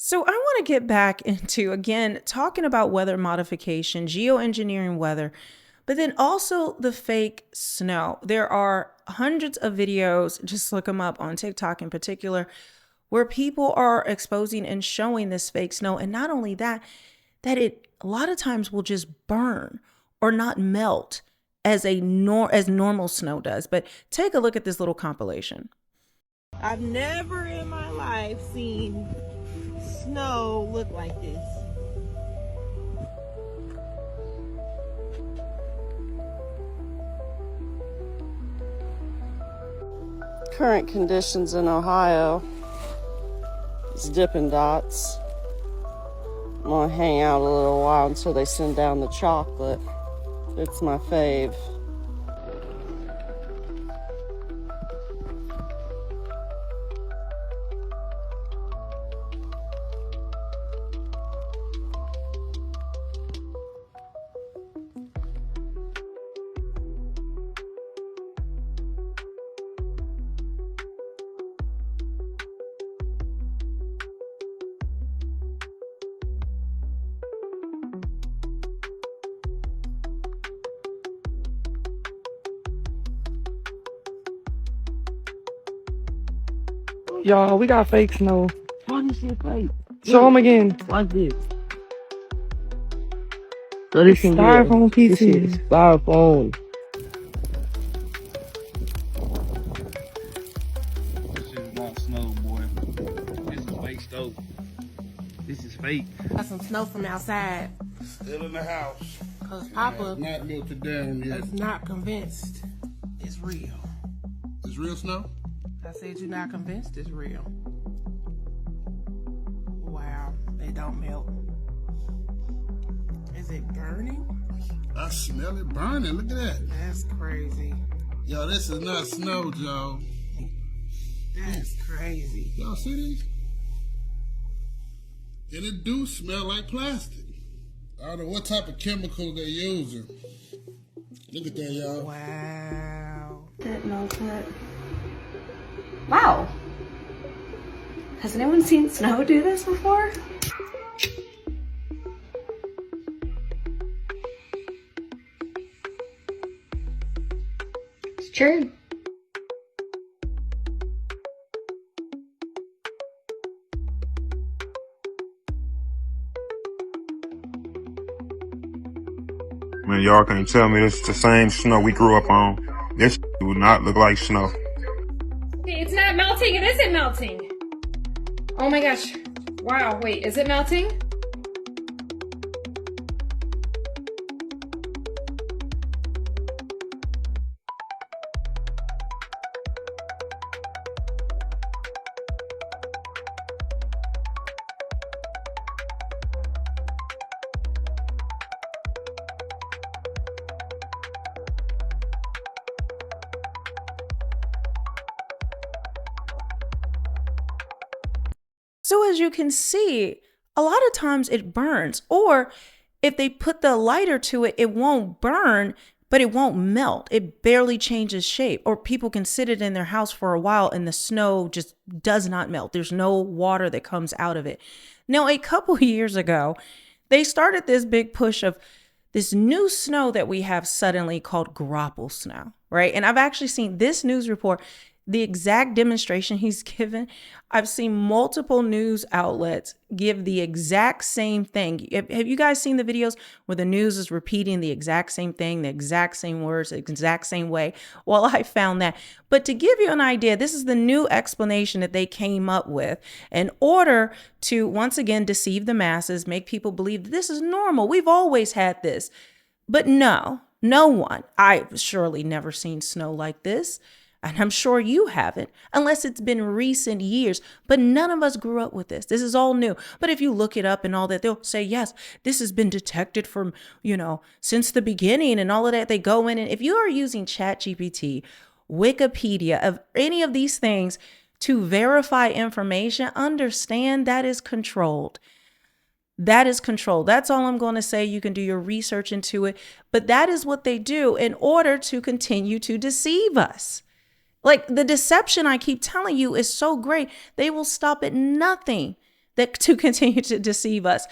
So I want to get back into, again, talking about weather modification, geoengineering weather, but then also the fake snow. There are hundreds of videos, just look them up on TikTok in particular, where people are exposing and showing this fake snow. And not only that, that it a lot of times will just burn or not melt as as normal snow does. But take a look at this little compilation. I've never in my life seen snow look like this. Current conditions in Ohio is Dippin' Dots. I'm gonna hang out a little while until they send down the chocolate. It's my fave. Y'all, we got fake snow. Why this shit fake? Show them again. Watch this. So this can Styrofoam This shit is pieces. styrofoam. This is not snow, boy. This is fake stove. This is fake. Got some snow from outside. Still in the house. Cause Papa Not melted down yet. is not convinced it's real. It's real snow? I said you're not convinced it's real. Wow, they don't melt. Is it burning? I smell it burning. Look at that. That's crazy. Yo, this is not snow, Joe. That's crazy. Y'all see these? And it do smell like plastic. I don't know what type of chemical they're using. Look at that, y'all. Wow. That melted. Wow. Has anyone seen snow do this before? It's true. Man, y'all can't tell me this is the same snow we grew up on. This would not look like snow. It's not melting. It isn't melting. Oh my gosh. Wow. Wait, is it melting? So as you can see, a lot of times it burns, or if they put the lighter to it, it won't burn, but it won't melt. It barely changes shape, or people can sit it in their house for a while and the snow just does not melt. There's no water that comes out of it. Now, a couple years ago, they started this big push of this new snow that we have suddenly called graupel snow, right? And I've actually seen this news report, the exact demonstration he's given. I've seen multiple news outlets give the exact same thing. Have you guys seen the videos where the news is repeating the exact same thing, the exact same words, the exact same way? Well, I found that. But to give you an idea, this is the new explanation that they came up with in order to, once again, deceive the masses, make people believe that this is normal. We've always had this. But no one. I've surely never seen snow like this. And I'm sure you haven't, unless it's been recent years. But none of us grew up with this. This is all new. But if you look it up and all that, they'll say, yes, this has been detected from, since the beginning and all of that. They go in, and if you are using ChatGPT, Wikipedia, of any of these things to verify information, understand that is controlled. That is controlled. That's all I'm going to say. You can do your research into it. But that is what they do in order to continue to deceive us. Like, the deception I keep telling you is so great. They will stop at nothing that to continue to deceive us.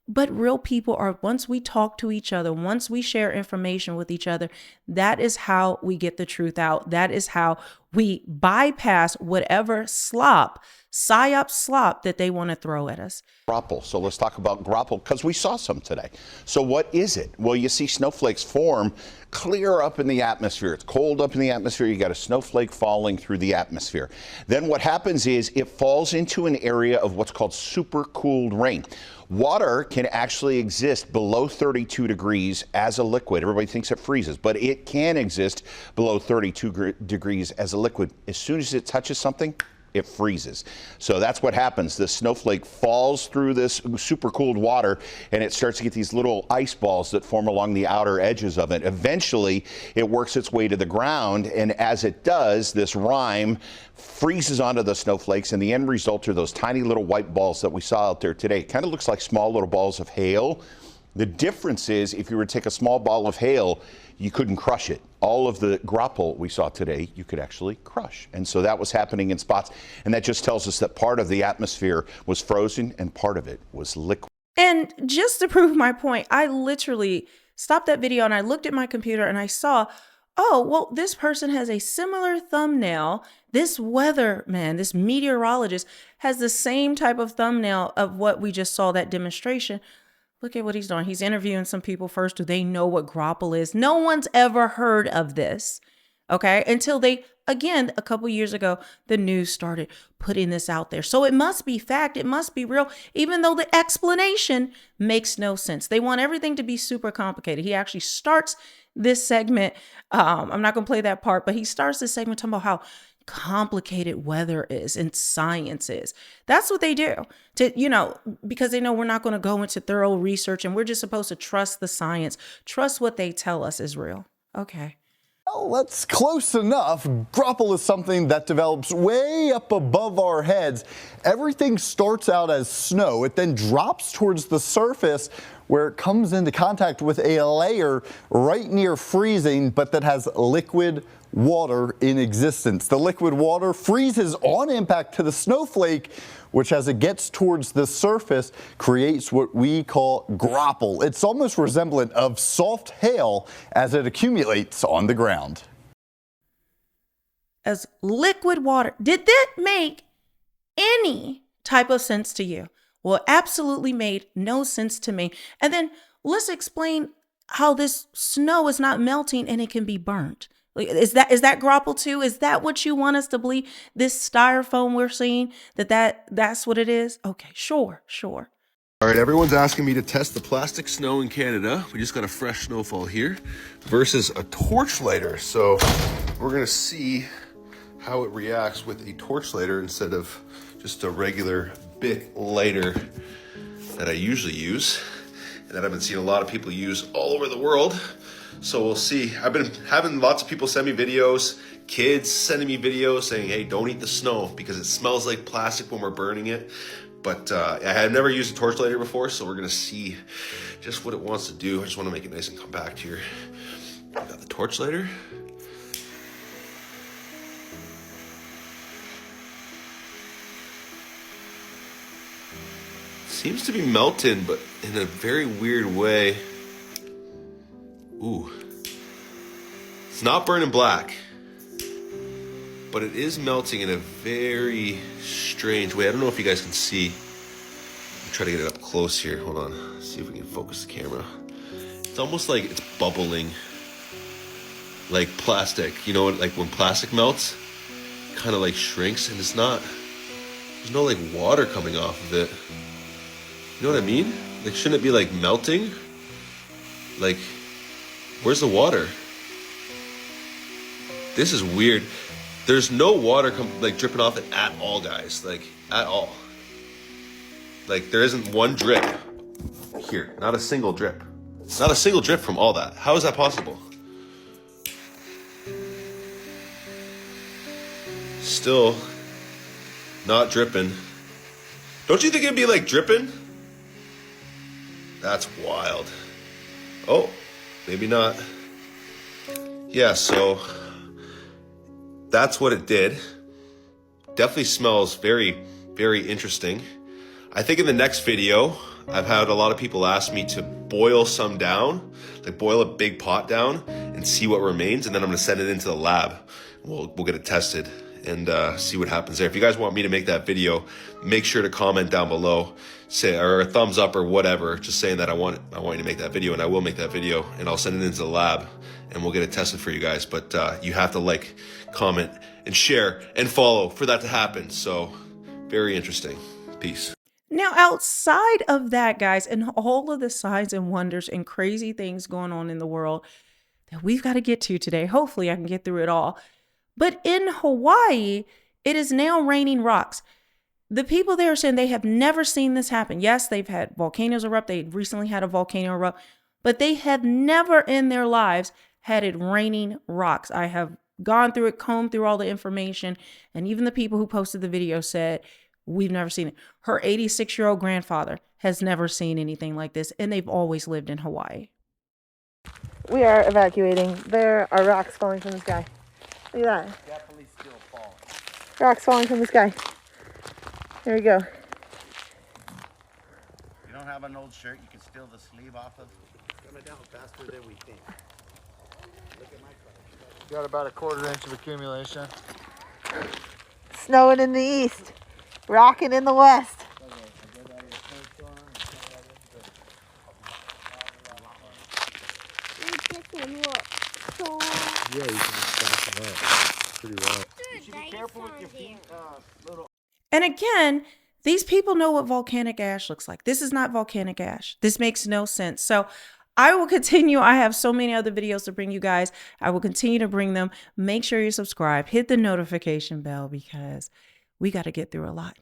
But real people are, once we talk to each other, once we share information with each other, that is how we get the truth out. That is how we bypass whatever psyop slop that they want to throw at us. Graupel. So let's talk about graupel because we saw some today. So what is it? Well, you see snowflakes form clear up in the atmosphere. It's cold up in the atmosphere. You got a snowflake falling through the atmosphere. Then what happens is it falls into an area of what's called supercooled rain. Water can actually exist below 32 degrees as a liquid. Everybody thinks it freezes, but it can exist below 32 degrees as a liquid. As soon as it touches something, it freezes. So that's what happens. The snowflake falls through this super cooled water and it starts to get these little ice balls that form along the outer edges of it. Eventually, it works its way to the ground, and as it does, this rime freezes onto the snowflakes, and the end result are those tiny little white balls that we saw out there today. It kind of looks like small little balls of hail. The difference is if you were to take a small ball of hail, you couldn't crush it. All of the graupel we saw today, you could actually crush. And so that was happening in spots. And that just tells us that part of the atmosphere was frozen and part of it was liquid. And just to prove my point, I literally stopped that video and I looked at my computer and I saw, oh, well, this person has a similar thumbnail. This weatherman, this meteorologist, has the same type of thumbnail of what we just saw, that demonstration. Look at what he's doing. He's interviewing some people first. Do they know what graupel is? No one's ever heard of this, okay? Until they, again, a couple years ago, the news started putting this out there. So it must be fact. It must be real, even though the explanation makes no sense. They want everything to be super complicated. He actually starts this segment. I'm not going to play that part, but he starts this segment talking about how complicated weather is and science is. That's what they do to, because they know we're not going to go into thorough research and we're just supposed to trust the science, trust what they tell us is real. Okay. Well, that's close enough. Graupel is something that develops way up above our heads. Everything starts out as snow. It then drops towards the surface where it comes into contact with a layer right near freezing, but that has liquid water in existence. The liquid water freezes on impact to the snowflake, which as it gets towards the surface creates what we call graupel. It's almost resemblant of soft hail as it accumulates on the ground. As liquid water. Did that make any type of sense to you? Well, it absolutely made no sense to me. And then let's explain how this snow is not melting and it can be burnt. Is that graupel too? Is that what you want us to believe? This styrofoam we're seeing, that's what it is? Okay, sure. All right, everyone's asking me to test the plastic snow in Canada. We just got a fresh snowfall here versus a torch lighter. So we're gonna see how it reacts with a torch lighter instead of just a regular bit lighter that I usually use and that I've been seeing a lot of people use all over the world. So we'll see. I've been having lots of people send me videos, kids sending me videos saying, hey, don't eat the snow because it smells like plastic when we're burning it. But I have never used a torch lighter before, so we're gonna see just what it wants to do. I just wanna make it nice and compact here. I got the torch lighter. Seems to be melting, but in a very weird way. Ooh. It's not burning black, but it is melting in a very strange way. I don't know if you guys can see. I'll try to get it up close here. Hold on. See if we can focus the camera. It's almost like it's bubbling like plastic. You know, like when plastic melts, kind of like shrinks, and it's not, there's no like water coming off of it. You know what I mean? Like, shouldn't it be like melting? Like, where's the water? This is weird. There's no water like dripping off it at all, guys. Like, at all. Like, there isn't one drip here. Not a single drip. Not a single drip from all that. How is that possible? Still not dripping. Don't you think it'd be like dripping? That's wild. Oh, maybe not. Yeah, so that's what it did. Definitely smells very, very interesting. I think in the next video, I've had a lot of people ask me to boil some down, like boil a big pot down and see what remains, and then I'm gonna send it into the lab. We'll get it tested and see what happens there. If you guys want me to make that video, make sure to comment down below, say, or a thumbs up or whatever, just saying that I want you to make that video, and I will make that video, and I'll send it into the lab and we'll get it tested for you guys. But you have to like, comment, and share and follow for that to happen. So very interesting. Peace. Now, outside of that, guys, and all of the signs and wonders and crazy things going on in the world that we've got to get to today, hopefully I can get through it all. But in Hawaii, it is now raining rocks. The people there are saying they have never seen this happen. Yes, they've had volcanoes erupt. They recently had a volcano erupt, but they have never in their lives had it raining rocks. I have gone through it, combed through all the information, and even the people who posted the video said, we've never seen it. Her 86-year-old grandfather has never seen anything like this, and they've always lived in Hawaii. We are evacuating. There are rocks falling from the sky. Look at that. Definitely still falling. Rocks falling from the sky. There we go. You don't have an old shirt you can steal the sleeve off of? It's coming down faster than we think. Look at my color. Got about a 1/4 inch of accumulation. Snowing in the east. Rocking in the west. Yeah, you can stack them up. Pretty well. You should be careful with your feet, little. And again, these people know what volcanic ash looks like. This is not volcanic ash. This makes no sense. So I will continue. I have so many other videos to bring you guys. I will continue to bring them. Make sure you subscribe, hit the notification bell, because we got to get through a lot.